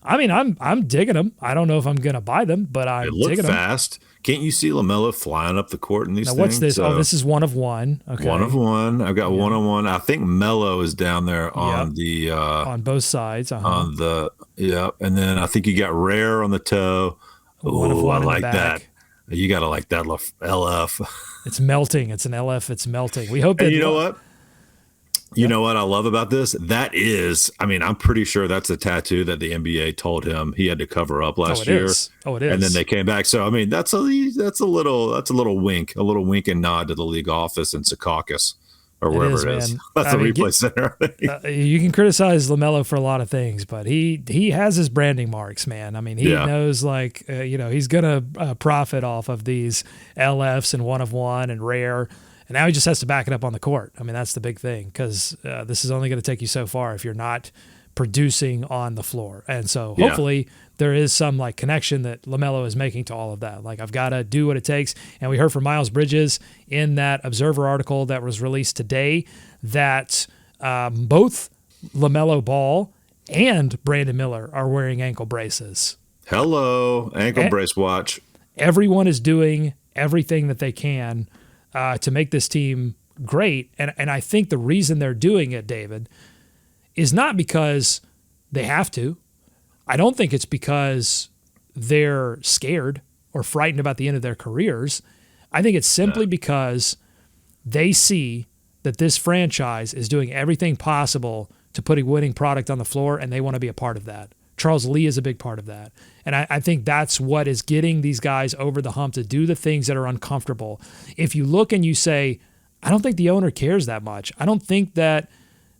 I mean, I'm digging them. I don't know if I'm going to buy them, but I'm digging them. They look fast. Can't you see LaMelo flying up the court in these things? What's this? This is one of one. Okay. One of one. I've got one on one. I think Melo is down there on the on both sides. On the and then I think you got Rare on the toe. Oh, I like that. You got to like that LF. It's melting. It's an LF. It's melting. We hope that you know what? You know what I love about this? That is, I mean, I'm pretty sure that's a tattoo that the NBA told him he had to cover up last year. It is. And then they came back. So I mean, that's a little wink and nod to the league office in Secaucus or wherever it is. That's the replay center. You can criticize LaMelo for a lot of things, but he has his branding marks, man. I mean, he knows he's gonna profit off of these LFs and one of one and Rare. And now he just has to back it up on the court. I mean, that's the big thing because this is only going to take you so far if you're not producing on the floor. And so hopefully there is some like connection that LaMelo is making to all of that. Like I've got to do what it takes. And we heard from Miles Bridges in that Observer article that was released today that both LaMelo Ball and Brandon Miller are wearing ankle braces. Hello, ankle brace watch. Everyone is doing everything that they can to make this team great. And I think the reason they're doing it, David, is not because they have to. I don't think it's because they're scared or frightened about the end of their careers. I think it's simply because they see that this franchise is doing everything possible to put a winning product on the floor, and they want to be a part of that. Charles Lee is a big part of that. And I think that's what is getting these guys over the hump to do the things that are uncomfortable. If you look and you say, I don't think the owner cares that much. I don't think that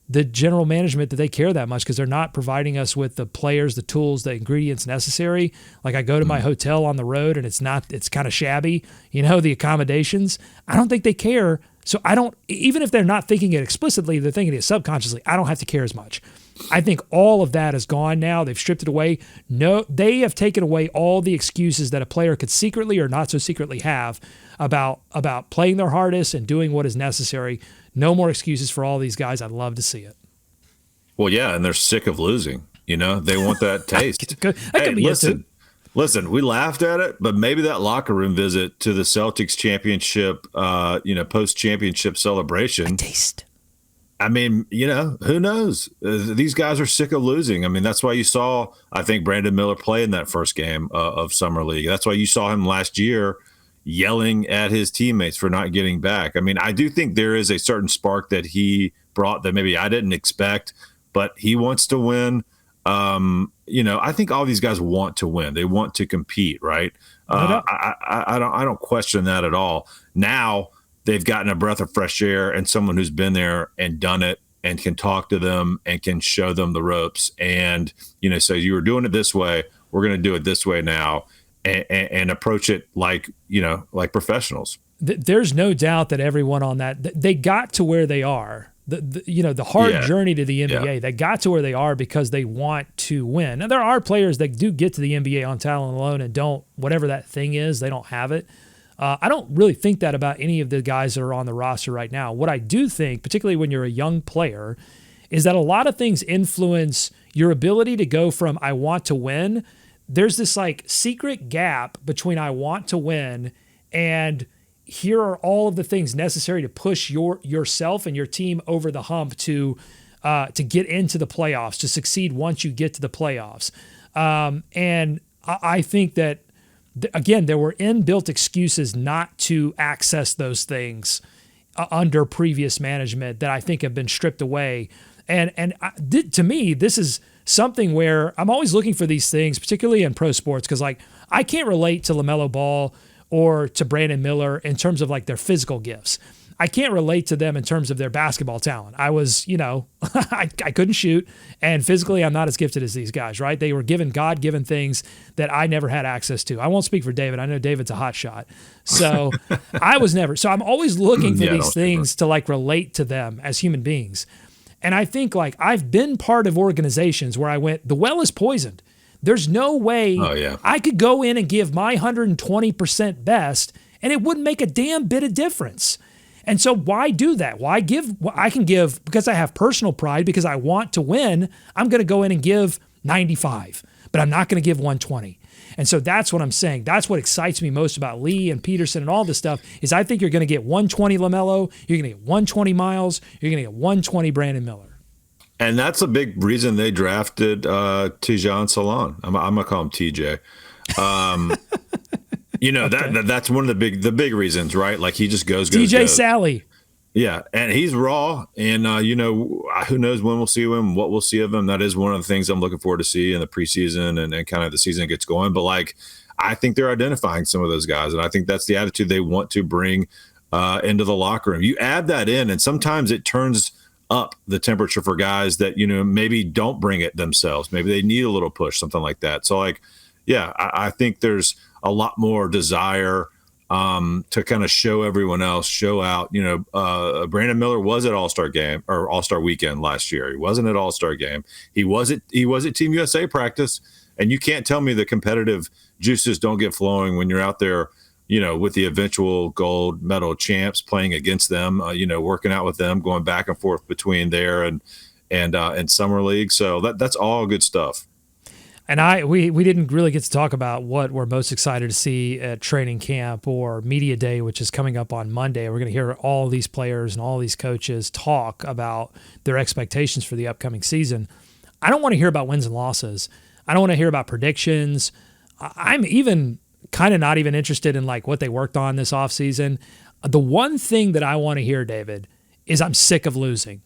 the general management, that they care that much, because they're not providing us with the players, the tools, the ingredients necessary. Like, I go to my hotel on the road and it's kind of shabby, the accommodations. I don't think they care. So even if they're not thinking it explicitly, they're thinking it subconsciously. I don't have to care as much. I think all of that is gone now. They've stripped it away. No, they have taken away all the excuses that a player could secretly or not so secretly have about playing their hardest and doing what is necessary. No more excuses for all these guys. I'd love to see it. Well, yeah, and they're sick of losing. They want that taste. Hey, listen, we laughed at it, but maybe that locker room visit to the Celtics championship, post-championship celebration. A taste. I mean, who knows? These guys are sick of losing. I mean, that's why you saw, I think, Brandon Miller play in that first game of Summer League. That's why you saw him last year yelling at his teammates for not getting back. I mean, I do think there is a certain spark that he brought that maybe I didn't expect, but he wants to win. I think all these guys want to win. They want to compete, right? I don't question that at all. Now they've gotten a breath of fresh air and someone who's been there and done it and can talk to them and can show them the ropes. And, so you were doing it this way. We're going to do it this way now. And approach it like professionals. There's no doubt that everyone on that, they got to where they are. The hard journey to the NBA, they got to where they are because they want to win. Now, there are players that do get to the NBA on talent alone and don't, whatever that thing is, they don't have it. I don't really think that about any of the guys that are on the roster right now. What I do think, particularly when you're a young player, is that a lot of things influence your ability to go from I want to win. There's this secret gap between I want to win and here are all of the things necessary to push yourself and your team over the hump to get into the playoffs, to succeed once you get to the playoffs. And I think that, again, there were inbuilt excuses not to access those things under previous management that I think have been stripped away. And to me, this is something where I'm always looking for these things, particularly in pro sports, because I can't relate to LaMelo Ball or to Brandon Miller in terms of their physical gifts. I can't relate to them in terms of their basketball talent. I was, I couldn't shoot, and physically I'm not as gifted as these guys, right? They were given God-given things that I never had access to. I won't speak for David. I know David's a hot shot. So I was never. So I'm always looking for these things to relate to them as human beings. And I think I've been part of organizations where I went, the well is poisoned. There's no way I could go in and give my 120% best and it wouldn't make a damn bit of difference. And so why do that? Why give? I can give because I have personal pride, because I want to win. I'm going to go in and give 95, but I'm not going to give 120. And so that's what I'm saying. That's what excites me most about Lee and Peterson and all this stuff is I think you're going to get 120 LaMelo, you're going to get 120 Miles, you're going to get 120 Brandon Miller. And that's a big reason they drafted Tijan Salon. I'm going to call him TJ. That's one of the big reasons, right? He just goes. TJ Sally. Yeah, and he's raw, and who knows when we'll see him, what we'll see of him. That is one of the things I'm looking forward to see in the preseason and kind of the season gets going. But I think they're identifying some of those guys, and I think that's the attitude they want to bring into the locker room. You add that in, and sometimes it turns up the temperature for guys that maybe don't bring it themselves. Maybe they need a little push, something like that. So I think there's a lot more desire to kind of show everyone else, show out. Brandon Miller was at All-Star game or All-Star weekend last year. He wasn't at All-Star game. He was at Team USA practice. And you can't tell me the competitive juices don't get flowing when you're out there, with the eventual gold medal champs, playing against them, working out with them, going back and forth between there and summer league. So that's all good stuff. And we didn't really get to talk about what we're most excited to see at training camp or media day, which is coming up on Monday. We're going to hear all these players and all these coaches talk about their expectations for the upcoming season. I don't want to hear about wins and losses. I don't want to hear about predictions. I'm even kind of not even interested in what they worked on this offseason. The one thing that I want to hear, David, is I'm sick of losing.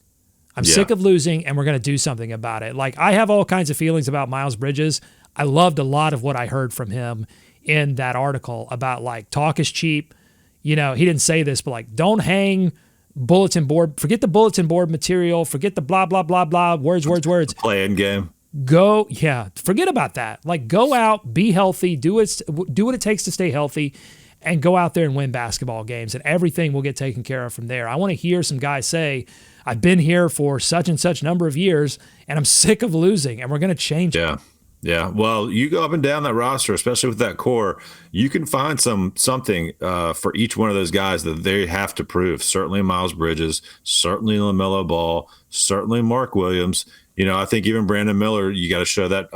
I'm sick of losing, and we're going to do something about it. Like, I have all kinds of feelings about Miles Bridges. I loved a lot of what I heard from him in that article about, like, talk is cheap. You know, he didn't say this, but, like, don't hang bulletin board. Forget the bulletin board material. Forget the blah, blah, blah, blah, words. Playing game. Forget about that. Like, go out, be healthy, do what it takes to stay healthy, and go out there and win basketball games, and everything will get taken care of from there. I want to hear some guys say, I've been here for such and such number of years, and I'm sick of losing, and we're going to change it. Yeah. Well, you go up and down that roster, especially with that core, you can find something for each one of those guys that they have to prove. Certainly Miles Bridges, certainly LaMelo Ball, certainly Mark Williams. You know, I think even Brandon Miller, you got to show that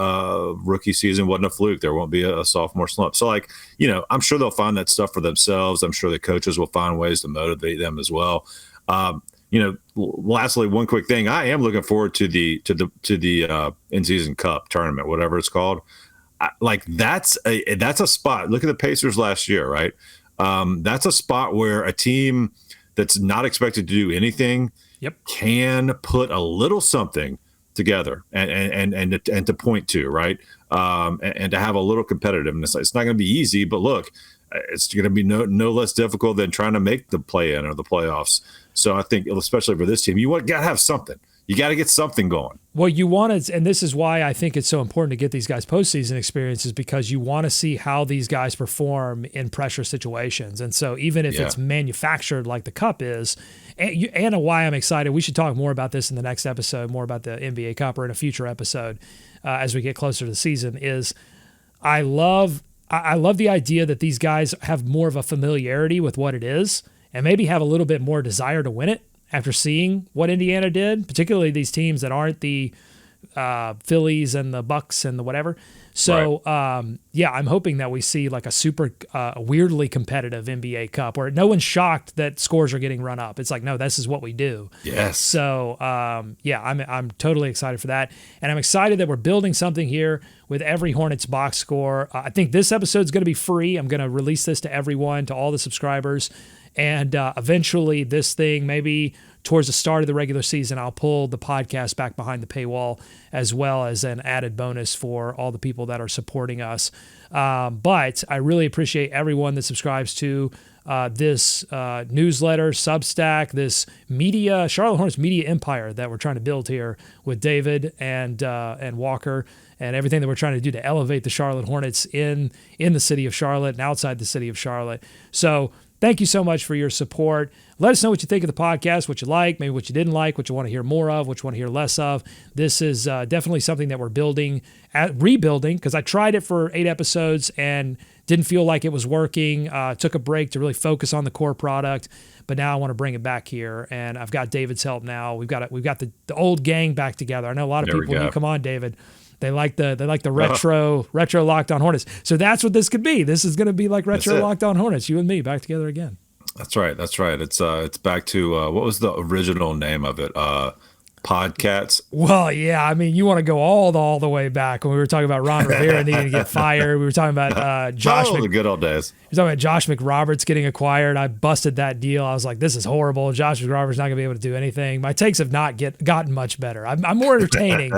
rookie season wasn't a fluke. There won't be a sophomore slump. So, like, you know, I'm sure they'll find that stuff for themselves. I'm sure the coaches will find ways to motivate them as well. You know, lastly, one quick thing. I am looking forward to the in-season cup tournament, whatever it's called. That's a spot. Look at the Pacers last year, right? That's a spot where a team that's not expected to do anything can put a little something together and to point to, right? And to have a little competitiveness. It's not going to be easy, but look, it's going to be no less difficult than trying to make the play-in or the playoffs. So I think, especially for this team, you got to have something. You got to get something going. Well, you want to, and this is why I think it's so important to get these guys postseason experiences, because you want to see how these guys perform in pressure situations. And so even if it's manufactured like the cup is, and why I'm excited, we should talk more about this in the next episode, more about the NBA Cup or in a future episode as we get closer to the season, is I love the idea that these guys have more of a familiarity with what it is and maybe have a little bit more desire to win it after seeing what Indiana did, particularly these teams that aren't the Phillies and the Bucks and the whatever. So, I'm hoping that we see like a super weirdly competitive NBA Cup where no one's shocked that scores are getting run up. It's like, no, this is what we do. Yes. So, I'm totally excited for that. And I'm excited that we're building something here with every Hornets box score. I think this episode's going to be free. I'm going to release this to everyone, to all the subscribers. And eventually this thing, maybe towards the start of the regular season, I'll pull the podcast back behind the paywall as well as an added bonus for all the people that are supporting us. But I really appreciate everyone that subscribes to this newsletter, Substack, this media, Charlotte Hornets media empire that we're trying to build here with David and Walker, and everything that we're trying to do to elevate the Charlotte Hornets in the city of Charlotte and outside the city of Charlotte. So thank you so much for your support. Let us know what you think of the podcast, what you like, maybe what you didn't like, what you want to hear more of, what you want to hear less of. This is definitely something that we're rebuilding, because I tried it for 8 episodes and didn't feel like it was working. Took a break to really focus on the core product, but now I want to bring it back here, and I've got David's help now. We've got the old gang back together. I know a lot of people, when you come on, David, they like the retro Locked On Hornets. So that's what this could be. This is going to be like retro Locked On Hornets, you and me back together again. That's right. It's back to what was the original name of it? Podcasts. Well, yeah. I mean, you want to go all the way back when we were talking about Ron Rivera needing to get fired. We were talking about Josh. The good old days. We were talking about Josh McRoberts getting acquired. I busted that deal. I was like, this is horrible. Josh McRoberts not going to be able to do anything. My takes have not gotten much better. I'm more entertaining.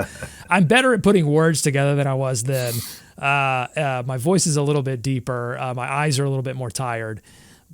I'm better at putting words together than I was then. My voice is a little bit deeper. My eyes are a little bit more tired.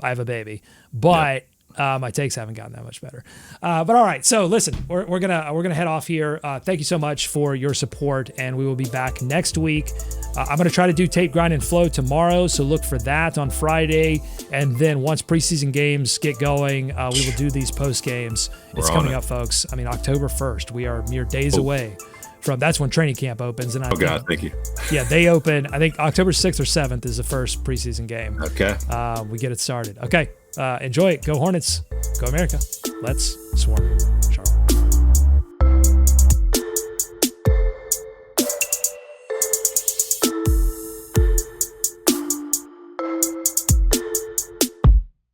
I have a baby, but my takes haven't gotten that much better. But all right, so listen, we're gonna head off here. Thank you so much for your support, and we will be back next week. I'm gonna try to do Tape, Grind, and Flow tomorrow, so look for that on Friday. And then once preseason games get going, we will do these post games. It's coming up, folks. I mean, October 1st. We are mere days away from. That's when training camp opens. And God, thank you. Yeah, they open. I think October 6th or 7th is the first preseason game. Okay. We get it started. Okay. Enjoy it. Go Hornets. Go America. Let's swarm. Charlotte.